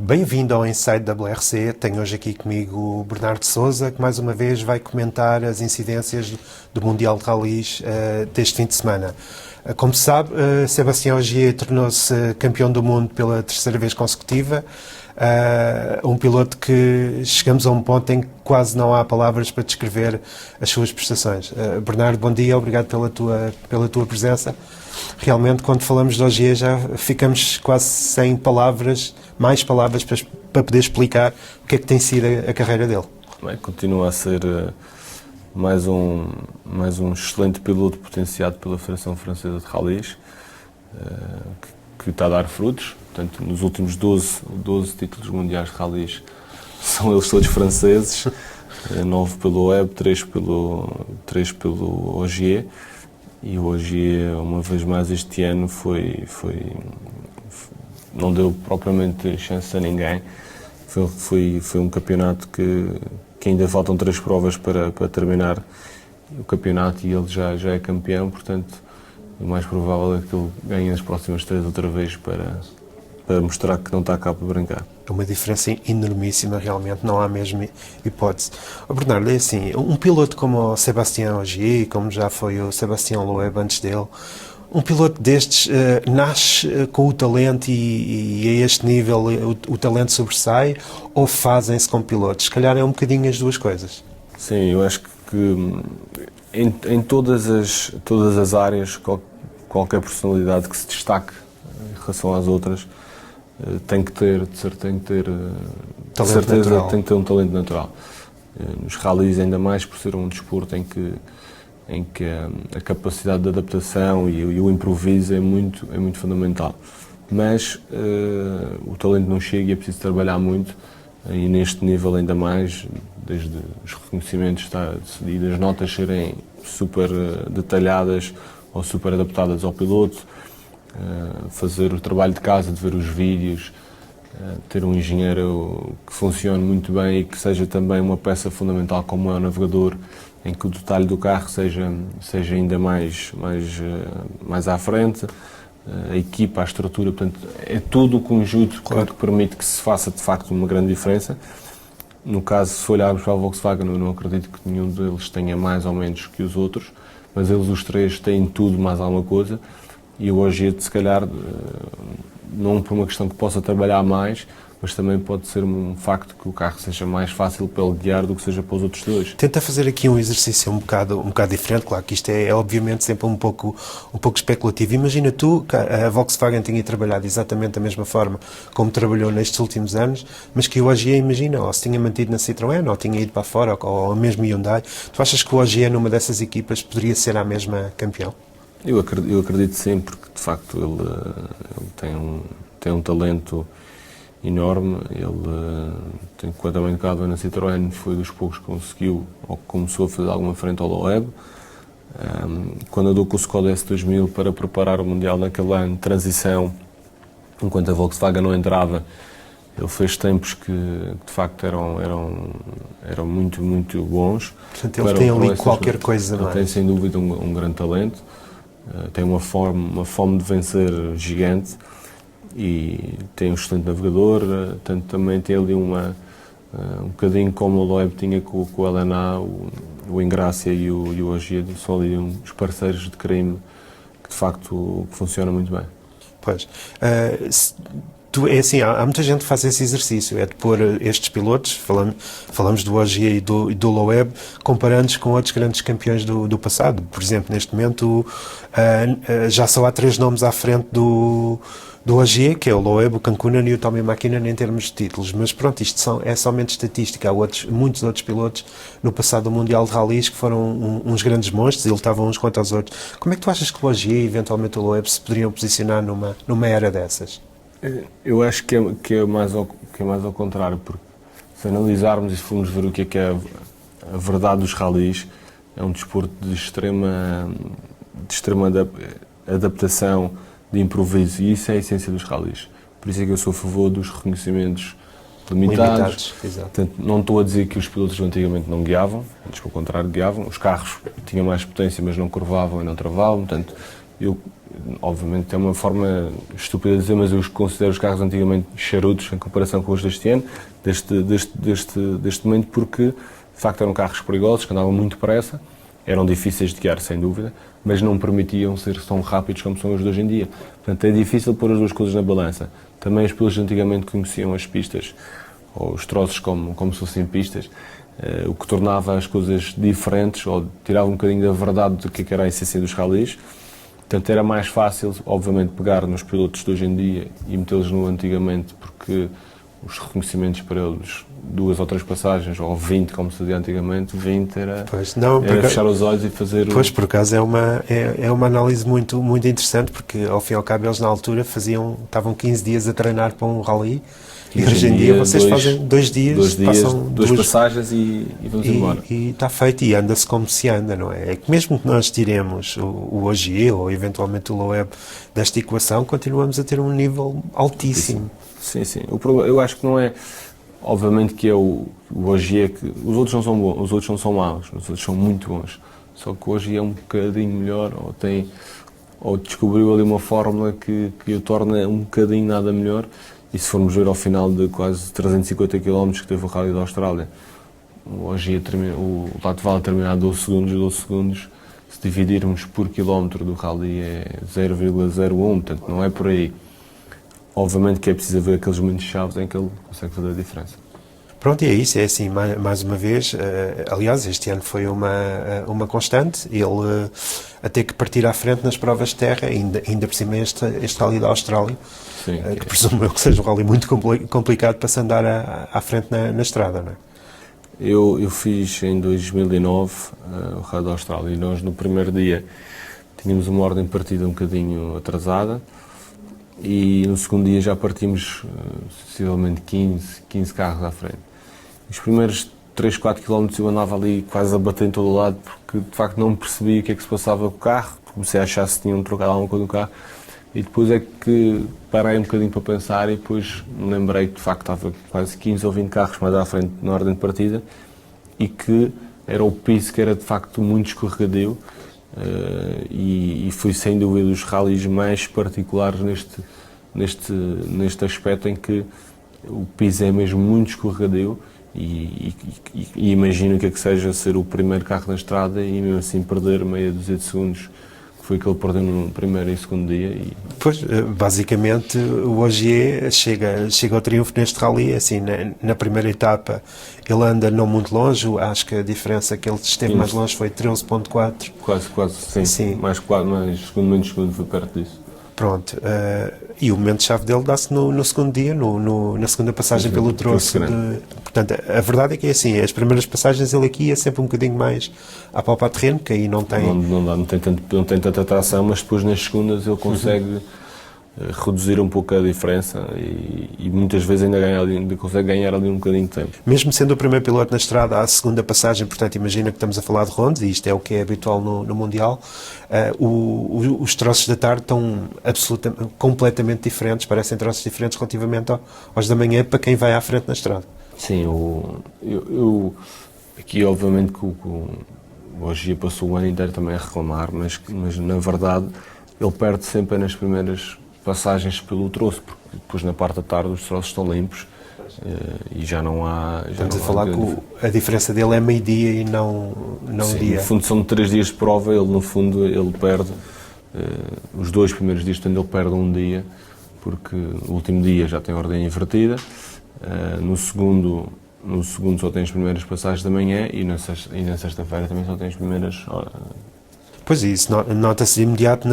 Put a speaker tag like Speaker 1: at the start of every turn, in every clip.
Speaker 1: Bem-vindo ao Inside WRC. Tenho hoje aqui comigo o Bernardo Sousa, que mais uma vez vai comentar as incidências do Mundial de Rallys deste fim de semana. Como se sabe, Sébastien Ogier tornou-se campeão do mundo pela terceira vez consecutiva. Um piloto que chegamos a um ponto em que quase não há palavras para descrever as suas prestações. Bernardo, bom dia, obrigado pela tua presença. Realmente, quando falamos de Ogier, já ficamos quase sem palavras, mais palavras para poder explicar o que é que tem sido a carreira dele.
Speaker 2: Bem, continua a ser mais um excelente piloto potenciado pela Federação Francesa de Rallys, que está a dar frutos. Portanto, nos últimos 12 títulos mundiais de rallys são eles todos franceses, 9 pelo Loeb, 3 pelo Ogier. E o Ogier, uma vez mais este ano, não deu propriamente chance a ninguém. Foi um campeonato que ainda faltam 3 provas para terminar o campeonato e ele já é campeão, portanto o mais provável é que ele ganhe as próximas 3 outra vez para mostrar que não está cá para brincar.
Speaker 1: É uma diferença enormíssima, realmente, não há mesmo hipótese. Bernardo, é assim, um piloto como o Sébastien Ogier, como já foi o Sébastien Loeb antes dele, um piloto destes nasce com o talento e a este nível o talento sobressai, ou fazem-se com pilotos? Se calhar é um bocadinho as duas coisas.
Speaker 2: Sim, eu acho que em todas as áreas, qualquer personalidade que se destaque em relação às outras, tem que ter um talento natural. Nos rallies, ainda mais por ser um desporto em que a capacidade de adaptação e o improviso é muito fundamental. Mas o talento não chega e é preciso trabalhar muito, e neste nível ainda mais, desde os reconhecimentos e das notas serem super detalhadas ou super adaptadas ao piloto, fazer o trabalho de casa, de ver os vídeos, ter um engenheiro que funcione muito bem e que seja também uma peça fundamental como é o navegador, em que o detalhe do carro seja ainda mais à frente, a equipa, a estrutura, portanto, é tudo o conjunto que permite que se faça de facto uma grande diferença. No caso, se olharmos para a Volkswagen, eu não acredito que nenhum deles tenha mais ou menos que os outros, mas eles os três têm tudo mais alguma coisa. E o Ogier, se calhar, não por uma questão que possa trabalhar mais, mas também pode ser um facto que o carro seja mais fácil para ele guiar do que seja para os outros dois.
Speaker 1: Tenta fazer aqui um exercício um bocado diferente, claro que isto é obviamente sempre um pouco especulativo. Imagina tu que a Volkswagen tinha trabalhado exatamente da mesma forma como trabalhou nestes últimos anos, mas que o Ogier, imagina, ou se tinha mantido na Citroën, ou tinha ido para fora, ou mesmo Hyundai. Tu achas que o Ogier numa dessas equipas poderia ser a mesma campeão?
Speaker 2: Eu acredito sim, porque de facto ele tem um talento enorme. Ele, quando também estava na Citroën, foi dos poucos que conseguiu ou começou a fazer alguma frente ao Loeb. Quando andou com o Skoda S2000 para preparar o Mundial naquele ano de transição, enquanto a Volkswagen não entrava, ele fez tempos que de facto eram muito bons.
Speaker 1: Portanto, ele tem ali qualquer coisa mais.
Speaker 2: Ele tem sem dúvida um grande talento. Tem uma fome de vencer gigante e tem um excelente navegador, também tem ali um bocadinho como o Loeb tinha com o LNA, o Ingrácia e o Ogier, são ali uns parceiros de crime que de facto funcionam muito bem.
Speaker 1: Pois. É assim, há muita gente que faz esse exercício, é de pôr estes pilotos, falamos do Ogier e do Loeb, comparando-os com outros grandes campeões do passado. Por exemplo, neste momento já só há 3 nomes à frente do Ogier, que é o Loeb, o Cancunen e o Tommy Mäkinen em termos de títulos. Mas pronto, isto é somente estatística. Há muitos outros pilotos no passado do Mundial de Rallys que foram uns grandes monstros e lutavam uns contra os outros. Como é que tu achas que o Ogier e eventualmente o Loeb se poderiam posicionar numa era dessas?
Speaker 2: Eu acho que é mais ao contrário, porque se analisarmos e se formos ver o que é a verdade dos rallies, é um desporto de extrema adaptação, de improviso, e isso é a essência dos rallies. Por isso é que eu sou a favor dos reconhecimentos limitados. Portanto, não estou a dizer que os pilotos antigamente não guiavam, antes pelo contrário guiavam, os carros tinham mais potência mas não curvavam e não travavam, portanto eu obviamente é uma forma estúpida de dizer, mas eu considero os carros antigamente charutos em comparação com os deste ano, deste momento, porque de facto eram carros perigosos, que andavam muito depressa, eram difíceis de guiar, sem dúvida, mas não permitiam ser tão rápidos como são os de hoje em dia. Portanto, é difícil pôr as duas coisas na balança. Também os pilotos antigamente conheciam as pistas, ou os troços como se fossem pistas, o que tornava as coisas diferentes, ou tirava um bocadinho da verdade do que era a essência dos rallies. Portanto, era mais fácil, obviamente, pegar nos pilotos de hoje em dia e metê-los no antigamente, porque os reconhecimentos para eles, 2 ou 3 passagens, ou 20, como se dizia antigamente, 20 era fechar os olhos e fazer...
Speaker 1: Pois, por acaso, é uma análise muito, muito interessante, porque, ao fim e ao cabo, eles na altura estavam 15 dias a treinar para um rally, e hoje em dia vocês fazem 2 dias, passam
Speaker 2: 2 passagens e vamos embora.
Speaker 1: E está feito, e anda-se como se anda, não é? É que mesmo que nós tiremos o OGE ou eventualmente o Loeb desta equação, continuamos a ter um nível altíssimo.
Speaker 2: Sim. O problema, eu acho que não é, obviamente que é o OGE, que os outros não são bons, os outros não são maus, os outros são muito bons, só que o OGE é um bocadinho melhor, ou descobriu ali uma fórmula que o torna um bocadinho nada melhor. E se formos ver ao final de quase 350 km que teve o Rally da Austrália, o Latvala terminar a 12 segundos, se dividirmos por quilómetro do Rally é 0,01, portanto não é por aí. Obviamente que é preciso ver aqueles momentos chaves em que ele consegue fazer a diferença.
Speaker 1: Pronto, e é isso, é assim, mais uma vez, aliás, este ano foi uma constante, ele a ter que partir à frente nas provas de terra, ainda por cima este Rally da Austrália, sim, que presumo eu que seja um rally muito complicado para se andar à frente na estrada, não é?
Speaker 2: Eu fiz em 2009 o Rally da Austrália e nós no primeiro dia tínhamos uma ordem de partida um bocadinho atrasada e no segundo dia já partimos sensivelmente 15 carros à frente. Os primeiros 3, 4 km eu andava ali quase a bater em todo o lado porque de facto não percebia o que é que se passava com o carro, comecei a achar se tinham trocado alguma coisa no carro e depois é que parei um bocadinho para pensar e depois me lembrei que de facto estava quase 15 ou 20 carros mais à frente na ordem de partida e que era o piso que era de facto muito escorregadio e foi sem dúvida dos rallies mais particulares neste aspecto em que o piso é mesmo muito escorregadio e imagino o que é que seja ser o primeiro carro na estrada e mesmo assim perder meia dúzia de segundos, que foi que ele perdeu no primeiro e segundo dia.
Speaker 1: Pois, basicamente o OGE chega ao triunfo neste rally, assim, na primeira etapa ele anda não muito longe, acho que a diferença que ele esteve mais longe foi 13.4.
Speaker 2: Quase, sim. Mais segundo, menos segundo, foi perto disso.
Speaker 1: Pronto, e o momento-chave dele dá-se no segundo dia, na segunda passagem pelo troço. Portanto, a verdade é que é assim, as primeiras passagens ele aqui é sempre um bocadinho mais a palpar terreno, que aí não tem...
Speaker 2: Não tem tanta tração, mas depois nas segundas ele consegue reduzir um pouco a diferença e muitas vezes ainda consegue ganhar ali um bocadinho de tempo.
Speaker 1: Mesmo sendo o primeiro piloto na estrada, à segunda passagem, portanto imagina que estamos a falar de rondas, e isto é o que é habitual no Mundial, os troços da tarde estão completamente diferentes, parecem troços diferentes relativamente aos da manhã para quem vai à frente na estrada.
Speaker 2: Sim, aqui obviamente que hoje passou o ano inteiro também a reclamar, mas na verdade ele perde sempre nas primeiras passagens pelo troço, porque depois na parte da tarde os troços estão limpos e já não há...
Speaker 1: Estamos a falar que a diferença dele é meio-dia e não
Speaker 2: sim,
Speaker 1: dia.
Speaker 2: No fundo são 3 dias de prova, ele perde os 2 primeiros dias, portanto ele perde um dia, porque o último dia já tem ordem invertida, no segundo só tem as primeiras passagens da manhã e na sexta-feira também só tem as primeiras...
Speaker 1: Pois isso, nota-se de imediato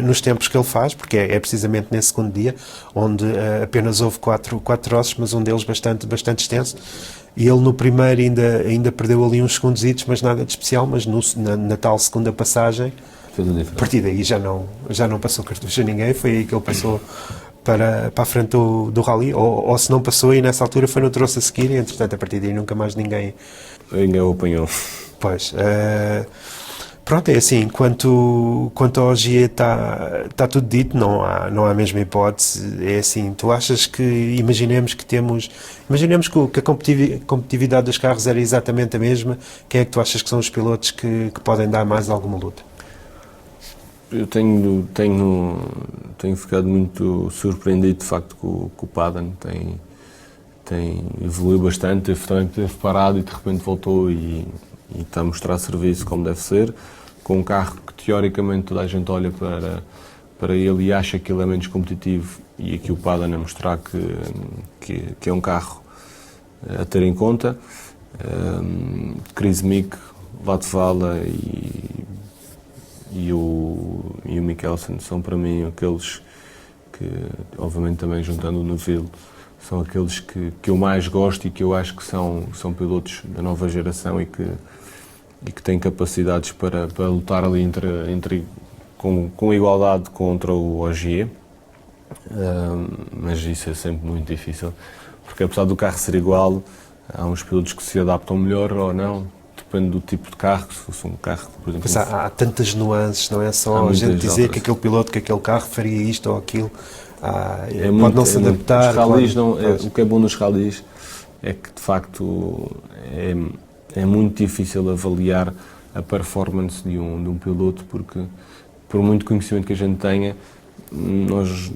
Speaker 1: nos tempos que ele faz, porque é precisamente nesse segundo dia, onde apenas houve 4 troços, mas um deles bastante extenso, e ele no primeiro ainda perdeu ali uns segundos, mas nada de especial, mas na tal segunda passagem, a partir daí já não passou cartucho a ninguém, foi aí que ele passou para a frente do rally, ou se não passou, e nessa altura foi no troço a seguir, e entretanto a partir daí nunca mais ninguém
Speaker 2: o apanhou.
Speaker 1: Pois, pronto, é assim, quanto ao GE está tudo dito, não há a mesma hipótese, é assim, tu achas que, imaginemos que a competitividade dos carros era exatamente a mesma, quem é que tu achas que são os pilotos que podem dar mais alguma luta?
Speaker 2: Eu tenho ficado muito surpreendido, de facto, que o Padan evoluiu bastante, teve parado e de repente voltou e está a mostrar serviço como deve ser, com um carro que teoricamente toda a gente olha para ele e acha que ele é menos competitivo, e aqui o Padan a mostrar que é um carro a ter em conta. Chris Mick, Latvala e o Mikkelsen são para mim aqueles que, obviamente também juntando o Neville, são aqueles que eu mais gosto e que eu acho que são pilotos da nova geração e que têm capacidades para lutar ali com igualdade contra o Ogier. Mas isso é sempre muito difícil, porque apesar do carro ser igual, há uns pilotos que se adaptam melhor ou não, depende do tipo de carro. Se fosse um carro, por exemplo...
Speaker 1: Mas há tantas nuances, não é só a gente dizer que aquele piloto, que aquele carro faria isto ou aquilo. Pode não se adaptar.
Speaker 2: O que é bom nos rallies é que, de facto, é muito difícil avaliar a performance de um piloto, porque, por muito conhecimento que a gente tenha, nós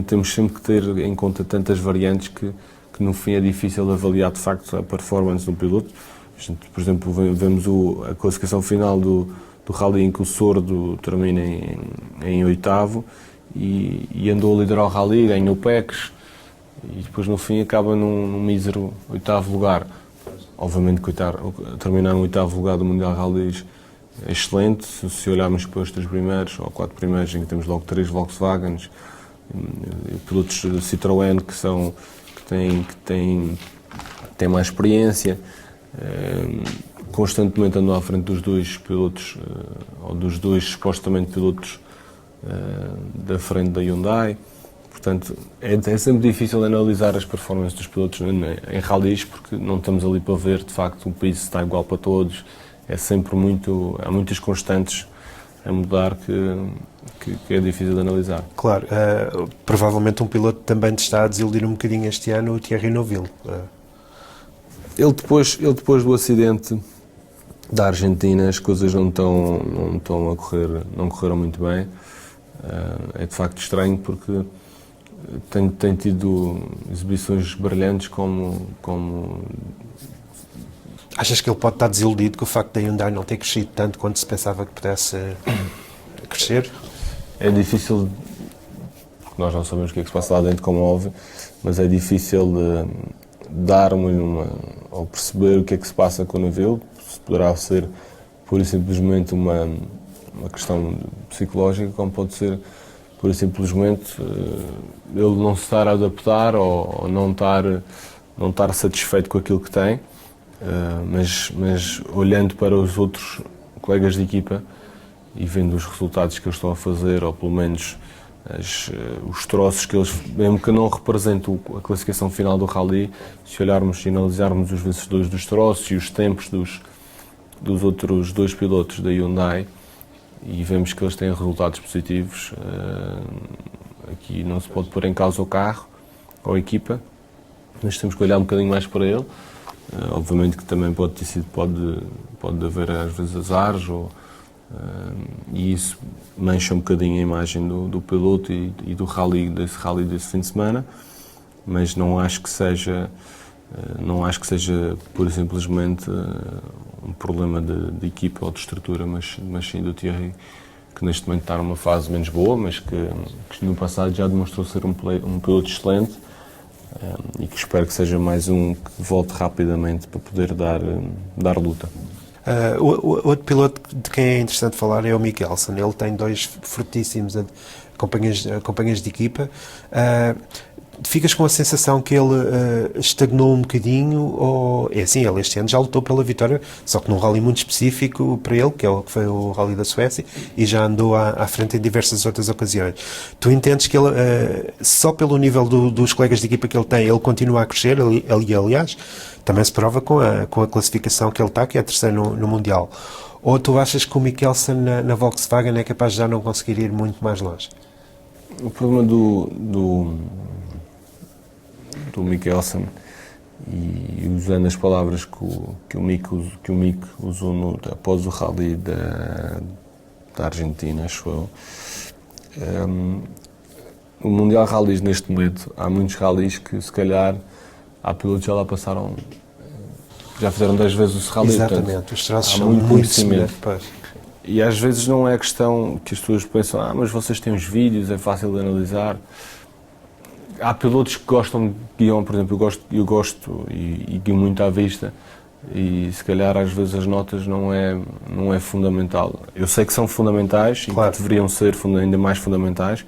Speaker 2: temos sempre que ter em conta tantas variantes que no fim é difícil avaliar, de facto, a performance de um piloto. A gente, por exemplo, vemos a classificação final do rally em que o Sordo termina em oitavo, e andou a liderar o rally, ganhou o PECs e depois no fim acaba num mísero oitavo lugar. Obviamente que terminar no oitavo lugar do Mundial Rallys é excelente, se olharmos para os 3 primeiros ou 4 primeiros, em que temos logo 3 Volkswagens, pilotos de Citroën que têm mais experiência, constantemente andam à frente dos 2 pilotos, ou dos 2 supostamente pilotos da frente da Hyundai. Portanto, é sempre difícil analisar as performances dos pilotos em rallies, porque não estamos ali para ver, de facto, o piso está igual para todos. É sempre há muitas constantes a mudar que é difícil de analisar.
Speaker 1: Claro, provavelmente um piloto também te está a desiludir um bocadinho este ano, o Thierry Neuville.
Speaker 2: Ele depois do acidente da Argentina, as coisas não correram muito bem. É de facto estranho, porque tem tido exibições brilhantes como...
Speaker 1: Achas que ele pode estar desiludido com o facto da Hyundai não ter crescido tanto quanto se pensava que pudesse crescer?
Speaker 2: É difícil, porque nós não sabemos o que é que se passa lá dentro, como é óbvio, mas é difícil dar ou perceber o que é que se passa com o Neville. Se poderá ser pura e simplesmente uma questão psicológica, como pode ser pura e simplesmente ele não se estar a adaptar ou não estar satisfeito com aquilo que tem. Mas olhando para os outros colegas de equipa e vendo os resultados que eles estão a fazer, ou pelo menos os troços que eles, mesmo que não representem a classificação final do rally, se olharmos e analisarmos os vencedores dos troços e os tempos dos outros 2 pilotos da Hyundai, e vemos que eles têm resultados positivos, aqui não se pode pôr em causa o carro ou a equipa, mas temos que olhar um bocadinho mais para ele. Obviamente que também pode haver às vezes azares, e isso mancha um bocadinho a imagem do piloto e do rally desse fim de semana, mas não acho que seja pura e simplesmente um problema de equipa ou de estrutura, mas sim do Thierry, que neste momento está numa fase menos boa, mas que no passado já demonstrou ser um piloto excelente. E que espero que seja mais um que volte rapidamente para poder dar luta.
Speaker 1: O outro piloto de quem é interessante falar é o Mikkelsen. Ele tem 2 fortíssimos companheiros de equipa. Ficas com a sensação que ele estagnou um bocadinho, ou é assim, ele este ano já lutou pela vitória, só que num rally muito específico para ele, que foi o rally da Suécia, e já andou à frente em diversas outras ocasiões. Tu entendes que ele, só pelo nível dos colegas de equipa que ele tem, ele continua a crescer, aliás, também se prova com a classificação que ele está, que é a terceira no Mundial. Ou tu achas que o Mikkelsen na Volkswagen é capaz de já não conseguir ir muito mais longe?
Speaker 2: O problema do Mikkelsen, e usando as palavras que o Mick usou após o rally da Argentina, acho eu. O Mundial Rallys, neste momento, há muitos rallies que, se calhar, há pilotos que já lá passaram, já fizeram 10 vezes o rally.
Speaker 1: Exatamente,
Speaker 2: portanto,
Speaker 1: os traços
Speaker 2: há
Speaker 1: são
Speaker 2: muito
Speaker 1: muito
Speaker 2: conhecimento.
Speaker 1: semelhantes.
Speaker 2: E às vezes não é questão que as pessoas pensam, mas vocês têm os vídeos, é fácil de analisar. Há pilotos que gostam de guião, por exemplo, eu gosto e guio muito à vista, e se calhar às vezes as notas não é fundamental. Eu sei que são fundamentais,
Speaker 1: claro,
Speaker 2: e que deveriam ser ainda mais fundamentais,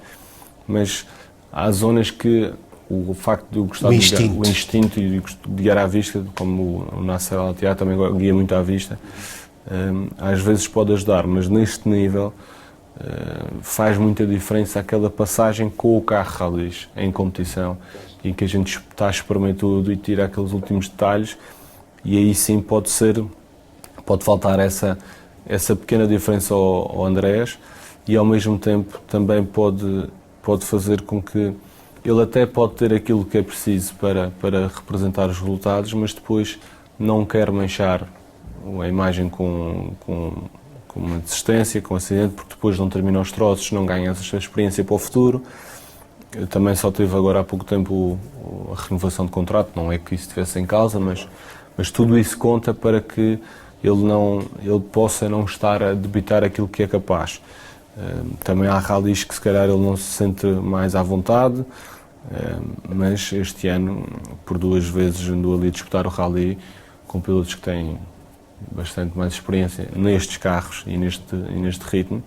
Speaker 2: mas há zonas que o facto de eu gostar
Speaker 1: o
Speaker 2: instinto e de guiar à vista, como o Nasser Al-Attiyah também guia muito à vista, às vezes pode ajudar, mas neste nível faz muita diferença aquela passagem com o carro rallies em competição, em que a gente está a espremer tudo e tira aqueles últimos detalhes, e aí sim pode faltar essa pequena diferença ao Andrés, e ao mesmo tempo também pode fazer com que ele até pode ter aquilo que é preciso para representar os resultados, mas depois não quer manchar a imagem com uma desistência, com um acidente, porque depois não termina os troços, não ganha essa experiência para o futuro. Eu também só tive agora há pouco tempo a renovação de contrato, não é que isso estivesse em causa, mas tudo isso conta para que ele possa não estar a debitar aquilo que é capaz. Também há rallies que se calhar ele não se sente mais à vontade, mas este ano, por 2 vezes, andou ali a disputar o rally com pilotos que têm bastante mais experiência nestes carros e neste ritmo.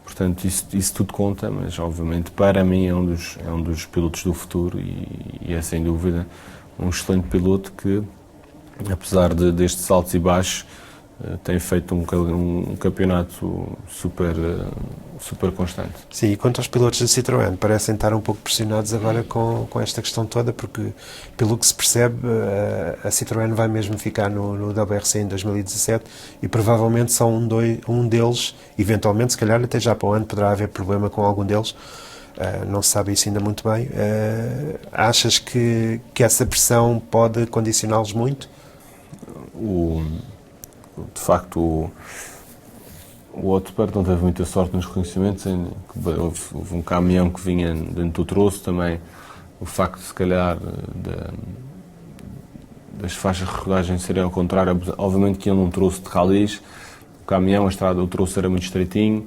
Speaker 2: Portanto, isso tudo conta, mas obviamente para mim é um dos pilotos do futuro e é sem dúvida um excelente piloto que, apesar destes altos e baixos, tem feito um campeonato super constante.
Speaker 1: Sim, e quanto aos pilotos da Citroën, parecem estar um pouco pressionados agora com esta questão toda, porque, pelo que se percebe, a Citroën vai mesmo ficar no WRC em 2017 e provavelmente só um deles, eventualmente, se calhar até já para o ano, poderá haver problema com algum deles. Não se sabe isso ainda muito bem. Achas que essa pressão pode condicioná-los muito?
Speaker 2: De facto, o Otto Pérez não teve muita sorte nos reconhecimentos. Houve um caminhão que vinha dentro do troço também. O facto de, se calhar, das faixas de rodagem serem ao contrário, obviamente que ele não trouxe de ralis. O caminhão, a estrada, o troço era muito estreitinho.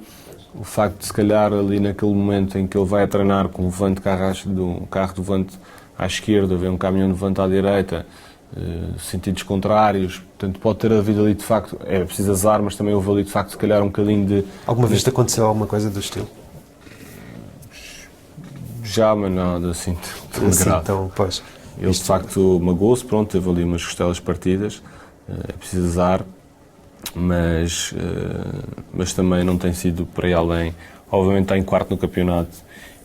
Speaker 2: O facto de, se calhar, ali naquele momento em que ele vai a treinar com o volante carro de volante à esquerda, vê um caminhão de volante à direita, sentidos contrários, portanto pode ter havido ali de facto, é preciso azar, mas também houve ali de facto se calhar um bocadinho de...
Speaker 1: Alguma vez te aconteceu alguma coisa do estilo?
Speaker 2: Já, mas nada assim tão grave.
Speaker 1: Então, pois.
Speaker 2: Ele de facto magoou-se, pronto, teve ali umas costelas partidas, é preciso azar, mas também não tem sido por aí além. Obviamente está em quarto no campeonato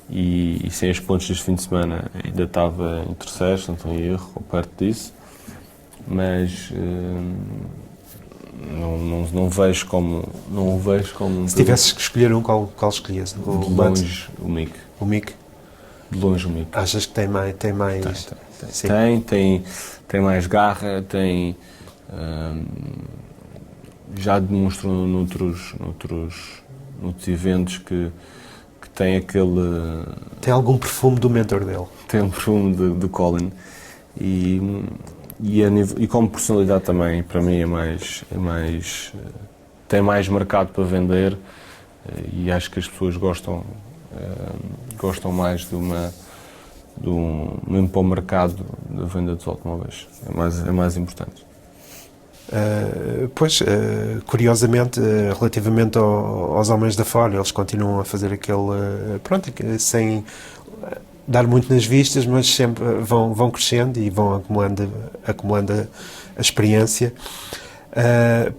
Speaker 2: e sem os pontos deste fim de semana ainda estava em terceiro, se não estou em erro, ou perto disso. Mas não vejo como
Speaker 1: se tivesses que escolher um, qual escolhias?
Speaker 2: De longe o Mick.
Speaker 1: O Mick?
Speaker 2: De longe o Mick.
Speaker 1: Achas que tem mais?
Speaker 2: Tem mais garra, já demonstrou noutros eventos que tem aquele...
Speaker 1: Tem algum perfume do mentor dele?
Speaker 2: Tem um perfume de Colin e como personalidade também, para mim tem mais mercado para vender, e acho que as pessoas gostam mais mesmo para o mercado da venda dos automóveis, é mais importante.
Speaker 1: Curiosamente, relativamente aos homens da Ford, eles continuam a fazer sem dar muito nas vistas, mas sempre vão crescendo e vão acumulando a experiência.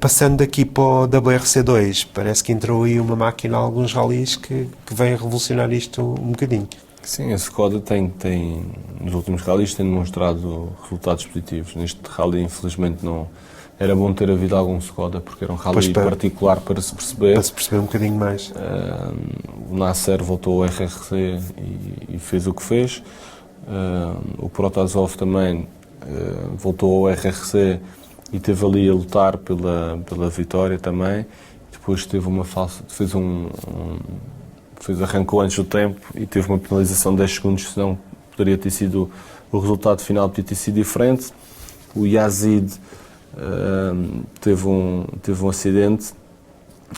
Speaker 1: Passando daqui para o WRC2, parece que entrou aí uma máquina, alguns rallies que vem a revolucionar isto um bocadinho.
Speaker 2: Sim, a Skoda tem nos últimos rallies tem demonstrado resultados positivos. Neste rally, infelizmente, não era bom ter havido algum Skoda, porque era um rally particular para se perceber.
Speaker 1: Para se perceber um bocadinho mais.
Speaker 2: O Nasser voltou ao RRC e fez o que fez. O Protasov também voltou ao RRC e esteve ali a lutar pela vitória também. depois teve uma falsa, arrancou antes do tempo e teve uma penalização de 10 segundos, senão poderia ter sido, o resultado final poderia ter sido diferente. O Yazid teve um acidente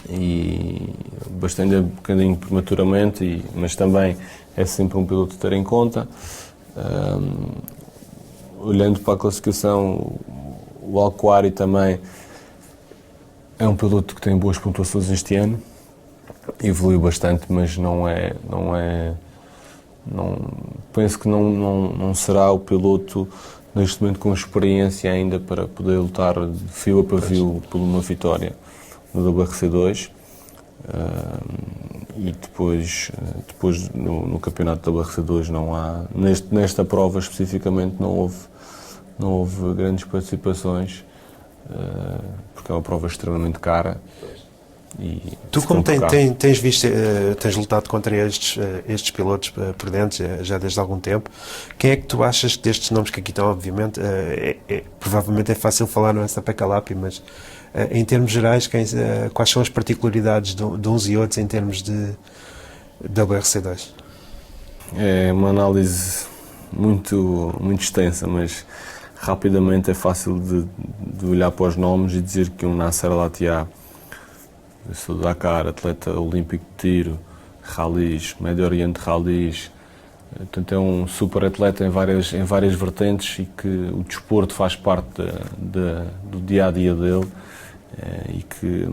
Speaker 2: e bastante, um bocadinho prematuramente, mas também é sempre um piloto a ter em conta. Olhando para a classificação, o Al-Kuari também é um piloto que tem boas pontuações este ano, evoluiu bastante, mas penso que não será o piloto neste momento com experiência ainda para poder lutar de fio a pavio por uma vitória no WRC2. E depois no campeonato da WRC2 não há, nesta prova especificamente não houve grandes participações, porque é uma prova extremamente cara.
Speaker 1: Tu, como tens visto, tens lutado contra estes pilotos prudentes já desde algum tempo, quem é que tu achas destes nomes que aqui estão, obviamente, provavelmente é fácil falar no SAP Calapi, mas em termos gerais, quais são as particularidades de uns e outros em termos de WRC2?
Speaker 2: É uma análise muito, muito extensa, mas rapidamente é fácil de olhar para os nomes e dizer que um Nasser Al-Attiyah, eu sou do Dakar, atleta olímpico de tiro, ralis, Médio Oriente ralis, portanto é um super atleta em várias vertentes e que o desporto faz parte do dia a dia dele, e que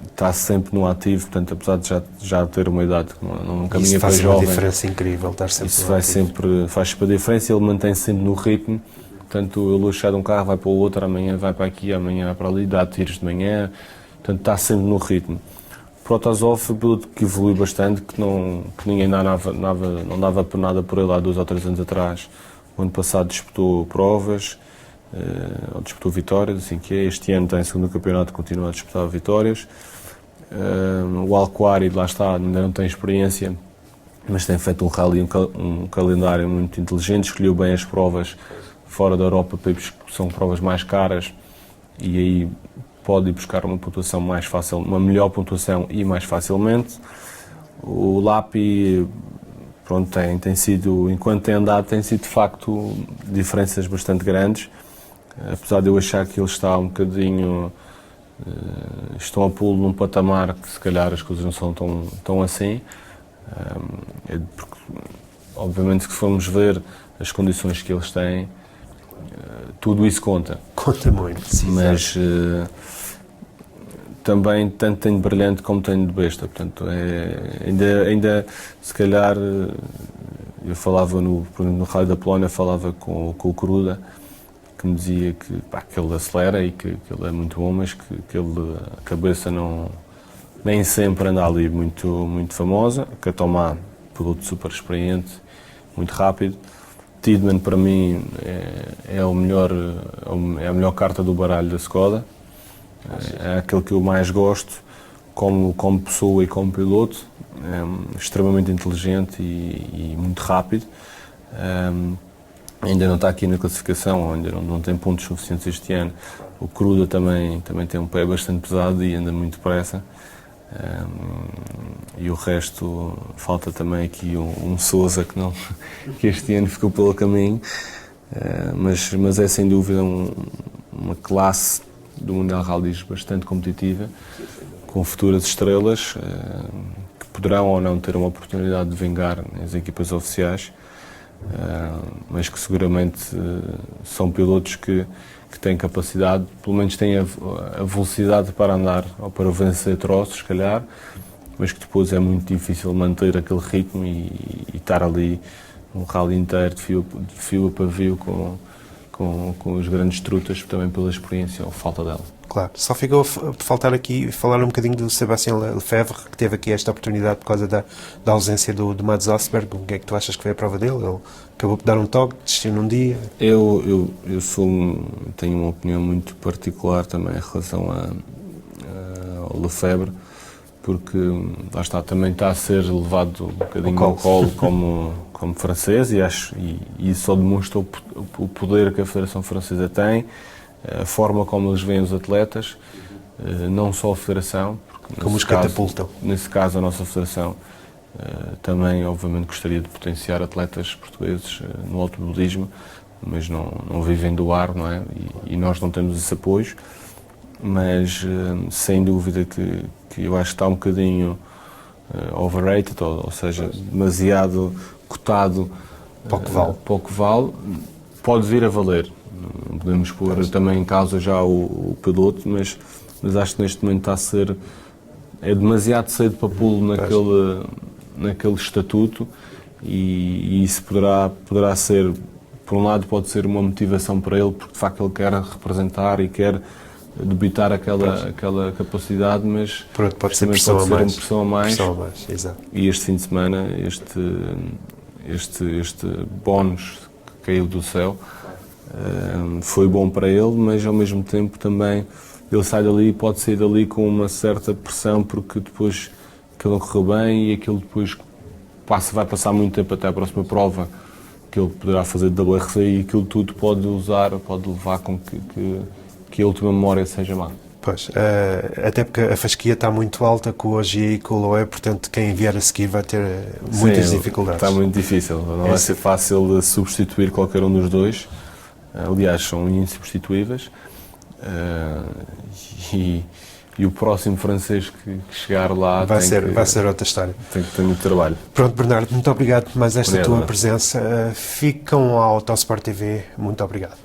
Speaker 2: está sempre no ativo, portanto apesar de já ter uma idade que não caminha para jovem.
Speaker 1: Isso faz uma diferença incrível, estar sempre
Speaker 2: isso faz sempre a diferença, ele mantém-se sempre no ritmo, portanto ele hoje sai de um carro, vai para o outro, amanhã vai para aqui, amanhã vai para ali, dá tiros de manhã, portanto está sempre no ritmo. Protasov foi um piloto que evoluiu bastante, que ninguém não dava por nada por ele há 2 ou 3 anos atrás. O ano passado disputou provas, ou disputou vitórias, assim que é. Este ano tem segundo campeonato, continua a disputar vitórias. O Al-Kuari, lá está, ainda não tem experiência, mas tem feito um rally, um calendário muito inteligente, escolheu bem as provas fora da Europa, que são provas mais caras, e aí pode ir buscar uma pontuação mais fácil, uma melhor pontuação e mais facilmente. O Lapi, pronto, tem sido, enquanto tem andado, tem sido de facto diferenças bastante grandes, apesar de eu achar que ele está um bocadinho, estão a pô-lo num patamar que se calhar as coisas não são tão assim, porque obviamente que se formos ver as condições que eles têm, tudo isso conta.
Speaker 1: Conta muito, sim.
Speaker 2: Mas também tanto tem de brilhante como tem de besta, portanto ainda se calhar, eu falava no Rally da Polónia, falava com o Kruda, que me dizia que ele acelera e que ele é muito bom, mas que ele, a cabeça nem sempre anda ali muito famosa. Katomá, piloto super experiente, muito rápido. Tidman, para mim, é a melhor carta do baralho da Skoda. É aquele que eu mais gosto, como pessoa e como piloto. É extremamente inteligente e muito rápido. Ainda não está aqui na classificação, ainda não tem pontos suficientes este ano. O Kruda também tem um pé bastante pesado e anda muito depressa. E o resto, falta também aqui um Sousa que este ano ficou pelo caminho, mas é sem dúvida uma classe do Mundial Rallys bastante competitiva, com futuras estrelas que poderão ou não ter uma oportunidade de vingar nas equipas oficiais, mas que seguramente são pilotos que têm capacidade, pelo menos têm a velocidade para andar ou para vencer troços, se calhar, mas que depois é muito difícil manter aquele ritmo e estar ali um rally inteiro de fio a pavio com os grandes trutas, também pela experiência ou falta dela.
Speaker 1: Claro, só ficou por faltar aqui falar um bocadinho do Sébastien Lefebvre, que teve aqui esta oportunidade por causa da ausência do Mads Östberg. O que é que tu achas que foi a prova dele? Ele acabou por dar um toque, desistiu num dia?
Speaker 2: Eu tenho uma opinião muito particular também em relação ao Lefebvre, porque lá está, também está a ser levado um bocadinho ao colo como francês, e isso só demonstra o poder que a Federação Francesa tem, a forma como eles veem os atletas, não só a Federação, porque
Speaker 1: Como os catapultam.
Speaker 2: Nesse caso, a nossa federação também, obviamente, gostaria de potenciar atletas portugueses no automobilismo, mas não vivem do ar, não é? E nós não temos esse apoio, mas sem dúvida que eu acho que está um bocadinho overrated, ou seja, demasiado cotado para o que vale. Pode vir a valer. Não podemos pôr também em causa já o piloto, mas acho que neste momento está a ser... É demasiado cedo para pô-lo naquele estatuto, e isso poderá ser, por um lado, pode ser uma motivação para ele, porque de facto ele quer representar e quer debitar aquela capacidade, mas
Speaker 1: pode ser pressão a mais.
Speaker 2: Pressão a mais.
Speaker 1: Exato.
Speaker 2: E este fim de semana, este bónus que caiu do céu, foi bom para ele, mas ao mesmo tempo também ele sai dali, pode sair dali com uma certa pressão, porque depois aquilo não correu bem e aquilo depois vai passar muito tempo até a próxima prova que ele poderá fazer de WRC, e aquilo tudo pode levar com que a última memória seja má.
Speaker 1: Pois, até porque a fasquia está muito alta com o Ogier e com o Loé, portanto quem vier a seguir vai ter muitas dificuldades.
Speaker 2: Está muito difícil, não vai ser fácil de substituir qualquer um dos dois. Aliás, são insubstituíveis. E o próximo francês que chegar lá
Speaker 1: vai ser outra história.
Speaker 2: Tem que ter muito trabalho.
Speaker 1: Pronto, Bernardo, muito obrigado por mais esta tua presença. Fica com a Autosport TV. Muito obrigado.